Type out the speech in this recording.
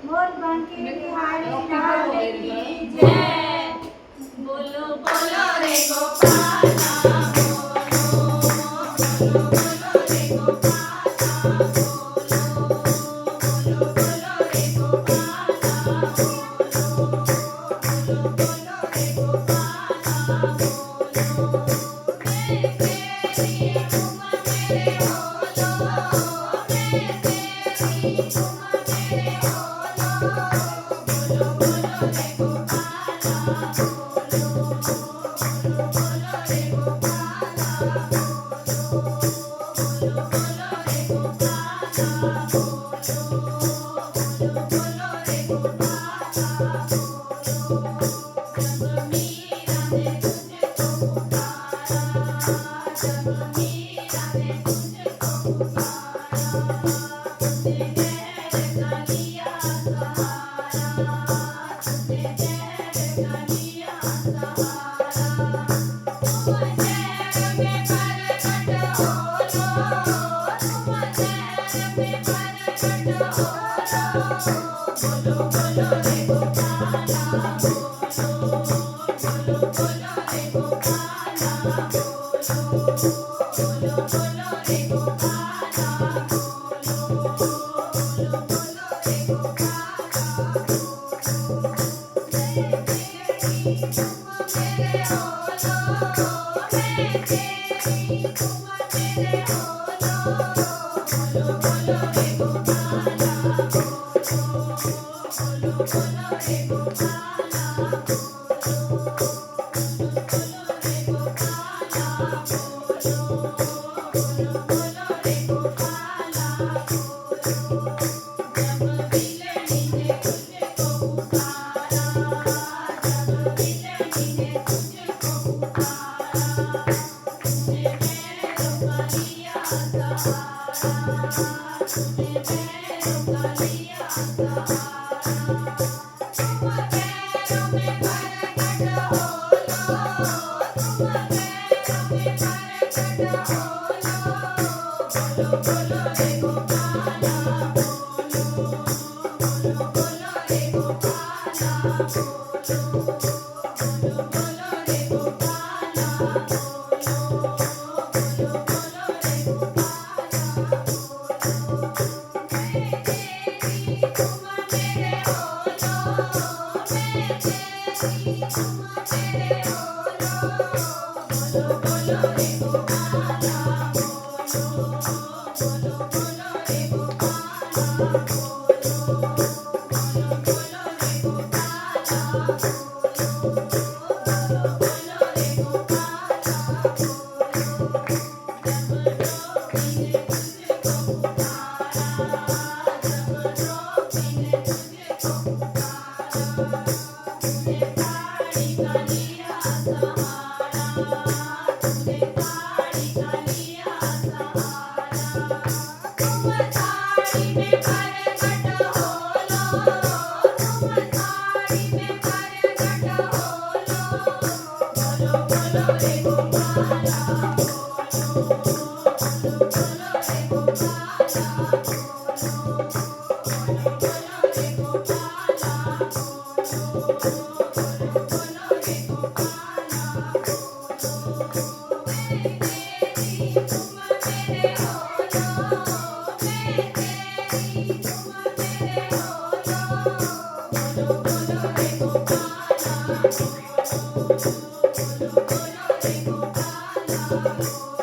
मोर बांके बिहारी लाल की जय। बोलो बोलो रे गोपाला बोलो, बोलो बोलो रे गोपाला बोलो, बोलो बोलो रे गोपाला बोलो, बोलो बोलो रे गोपाला बोलो। मैं तेरी उमा मेरे ओलो, मैं तेरी उमा मेरे ओलो, बोलो बोलो रे गोपाला बोलो, बोलो बोलो रे गोपाला बोलो, बोलो बोलो रे गोपाला बोलो, बोलो बोलो रे गोपाला बोलो। जब मीरा ने तुझको पुकारा, जब मीरा ने तुझको पुकारा, तुझे गैर का लिया सहारा, तुझे गैर का लिया सहारा। तुम शहर में प्रकट होलो, तुम शहर में प्रकट होलो, बोलो बोलो रे गोपाला बोलो, बोलो बोलो रे गोपाला बोलो, बोलो बोलो रे गोपाला बोलो, बोलो बोलो रे गोपाला बोलो। मैं तेरी तुम मेरे ओलो, मैं तेरी तुम मेरे ओलो, बोलो बोलो रे गोपाला बोलो, बोलो बोलो रे गोपाला बोलो, बोलो बोलो रे गोपाला बोलो, बोलो बोलो रे गोपाला बोलो। जब बिलनी ने तुझको पुकारा, जब बिलनी ने तुझको पुकारा, तुझे पैरों का लिया सहारा, तुझे पैरों का लिया सहारा। तुम पैरों में प्रकट होलो, तुम पैरों में प्रकट होलो, बोलो बोलो रे गोपाला बोलो, बोलो बोलो रे गोपाला बोलो, बोलो बोलो रे गोपाला बोलो, बोलो बोलो रे गोपाला बोलो। मैं तेरी तुम मेरे ओलो, मैं तेरी तुम मेरे ओलो, बोलो बोलो रे गोपाला बोलो, बोलो बोलो रे गोपाला बोलो, बोलो बोलो रे गोपाला बोलो, बोलो बोलो रे गोपाला बोलो। जब रोगी ने तुझको पुकारा, जब रोगी ने तुझको पुकारा, तुझे ताड़ी का लिया सहारा, तुझे ताड़ी का लिया सहारा। तुम ताड़ी में प्रकट होलो, तुम ताड़ी में प्रकट होलो, बोलो बोलो रे गोपाला बोलो, बोलो बोलो रे गोपाला बोलो, बोलो बोलो रे गोपाला बोलो, बोलो बोलो रे गोपाला बोलो। मैं तेरी तुम मेरे ओलो, मैं तेरी तुम मेरे ओलो, बोलो बोलो रे गोपाला बोलो, बोलो बोलो रे गोपाला बोलो।